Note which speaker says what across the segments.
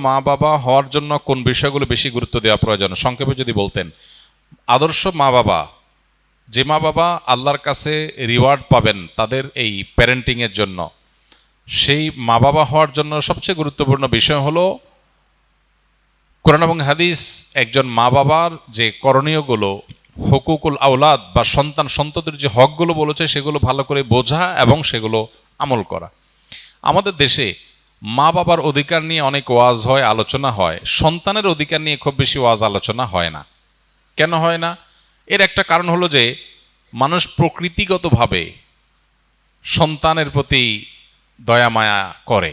Speaker 1: মা বাবা হওয়ার জন্য কোন বিষয়গুলো বেশি গুরুত্ব দেওয়া প্রয়োজন সংক্ষেপে যদি বলতেন। আদর্শ মা বাবা, যে মা বাবা আল্লাহর কাছে রিওয়ার্ড পাবেন তাদের এই প্যারেন্টিংয়ের জন্য, সেই মা বাবা হওয়ার জন্য সবচেয়ে গুরুত্বপূর্ণ বিষয় হলো কোরআন এবং হাদিস একজন মা বাবার যে করণীয়গুলো, হুকুকুল আওলাদ বা সন্তানদের যে হকগুলো বলেছে সেগুলো ভালো করে বোঝা এবং সেগুলো আমল করা। আমাদের দেশে মা বাবার অধিকার নিয়ে অনেক ওয়াজ হয়, আলোচনা হয়, সন্তানের অধিকার নিয়ে খুব বেশি ওয়াজ আলোচনা হয় না। কেন হয় না? এর একটা কারণ হলো যে মানুষ প্রকৃতিগতভাবে সন্তানের প্রতি দয়া মায়া করে।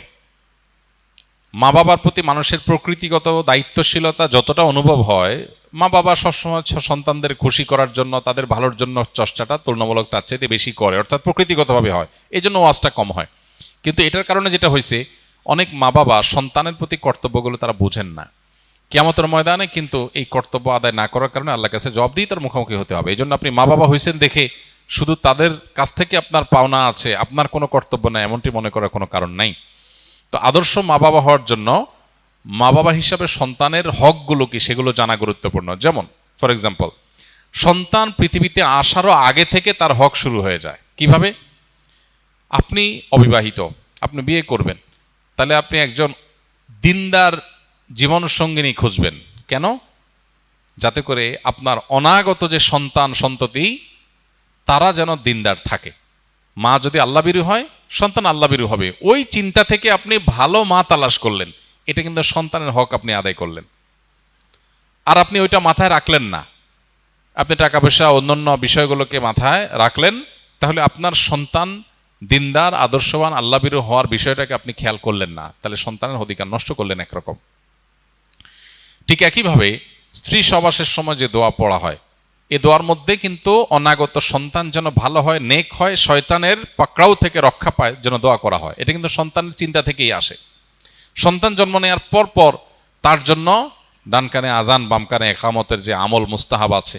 Speaker 1: মা বাবার প্রতি মানুষের প্রকৃতিগত দায়িত্বশীলতা যতটা অনুভব হয়, মা বাবা সবসময় সন্তানদের খুশি করার জন্য, তাদের ভালোর জন্য চেষ্টাটা তুলনামূলক তার চাইতে বেশি করে, অর্থাৎ প্রকৃতিগতভাবে হয়, এই জন্য ওয়াজটা কম হয়। কিন্তু এটার কারণে যেটা হয়েছে, অনেক মা বাবা সন্তানের প্রতি কর্তব্যগুলো তারা বুঝেন না। কিয়ামতের ময়দানে কিন্তু এই কর্তব্য আদায় না করার কারণে আল্লাহর কাছে জবাব দিয়ে তার মুখোমুখি হতে হবে। এই জন্য আপনি মা বাবা হয়েছেন দেখে শুধু তাদের কাছ থেকে আপনার পাওনা আছে, আপনার কোনো কর্তব্য নাই, এমনটি মনে করার কোনো কারণ নাই। তো আদর্শ মা বাবা হওয়ার জন্য মা বাবা হিসাবে সন্তানের হকগুলো কি সেগুলো জানা গুরুত্বপূর্ণ। যেমন ফর এক্সাম্পল, সন্তান পৃথিবীতে আসারও আগে থেকে তার হক শুরু হয়ে যায়। কিভাবে? আপনি অবিবাহিত, আপনি বিয়ে করবেন, তাহলে আপনি একজন দিনদার জীবন সঙ্গিনী খুঁজবেন। কেন? যাতে করে আপনার অনাগত যে সন্তান সন্ততি তারা যেন দিনদার থাকে। মা যদি আল্লাহভীরু হয়, সন্তান আল্লাহভীরু হবে। ওই চিন্তা থেকে আপনি ভালো মা তালাশ করলেন, এটা কিন্তু সন্তানের হক আপনি আদায় করলেন। আর আপনি ওইটা মাথায় রাখলেন না, আপনি টাকা পয়সা অন্যান্য বিষয়গুলোকে মাথায় রাখলেন, তাহলে আপনার সন্তান দিনদার আদর্শবান আল্লাহভীরু হওয়ার বিষয়টাকে আপনি খেয়াল করলেন না, তাহলে সন্তানের অধিকার নষ্ট করলেন একরকম। ঠিক একইভাবে স্ত্রী সহবাসের সময় যে দোয়া পড়া হয়, এ দোয়ার মধ্যে কিন্তু অনাগত সন্তান যেন ভালো হয়, নেক হয়, শয়তানের পাকড়াও থেকে রক্ষা পায়, যেন দোয়া করা হয়। এটা কিন্তু সন্তানের চিন্তা থেকেই আসে। সন্তান জন্ম নেওয়ার পর তার জন্য ডান কানে আজান, বাম কানে একামতের যে আমল মুস্তাহাব আছে,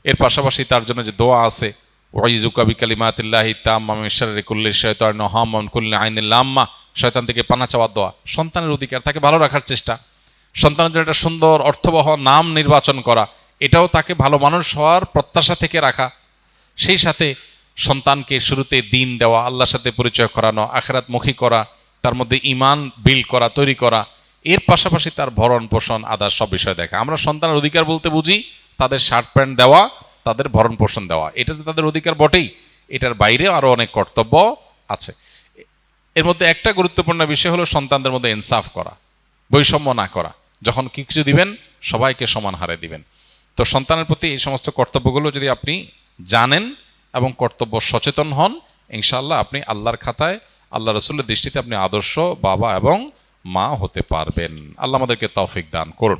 Speaker 1: এর পাশাপাশি তার জন্য যে দোয়া আছে, ওয়াইজুকা বিকালিমাতিল্লাহি তাম্মা মিন শাররি কুল্লি শাইতানিন হাম্মাম কুল্লি আইনিল লাম্মা, শয়তান থেকে পানা চাওয়ার দোয়া। সন্তানের অধিকার, তাকে ভালো রাখার চেষ্টা, সন্তানের জন্য একটা সুন্দর অর্থবহ নাম নির্বাচন করা, এটাও তাকে ভালো মানুষ হওয়ার প্রত্যাশা থেকে রাখা। সেই সাথে সন্তানকে শুরুতে দিন দেওয়া, আল্লাহর সাথে পরিচয় করানো, আখিরাতমুখী করা, তার মধ্যে ঈমান বিল্ড করা, তৈরি করা, এর পাশাপাশি তার ভরণ পোষণ আদার সব বিষয় দেখা। আমরা সন্তানের অধিকার বলতে বুঝি তাদের শার্ট প্যান্ট দেওয়া, তাদের ভরণ পোষণ দেওয়া, এটা তো তাদের অধিকার বটেই, এটার বাইরে আরও অনেক কর্তব্য আছে। এর মধ্যে একটা গুরুত্বপূর্ণ বিষয় হলো সন্তানদের মধ্যে ইনসাফ করা, বৈষম্য না করা। যখন কিছু দিবেন সবাইকে সমান হারে দিবেন। তো সন্তানের প্রতি এই সমস্ত কর্তব্যগুলো যদি আপনি জানেন এবং কর্তব্য সচেতন হন, ইনশাআল্লাহ আপনি আল্লাহর খাতায়, আল্লাহ রসুলের দৃষ্টিতে আপনি আদর্শ বাবা এবং মা হতে পারবেন। আল্লাহ আমাদেরকে তৌফিক দান করুন।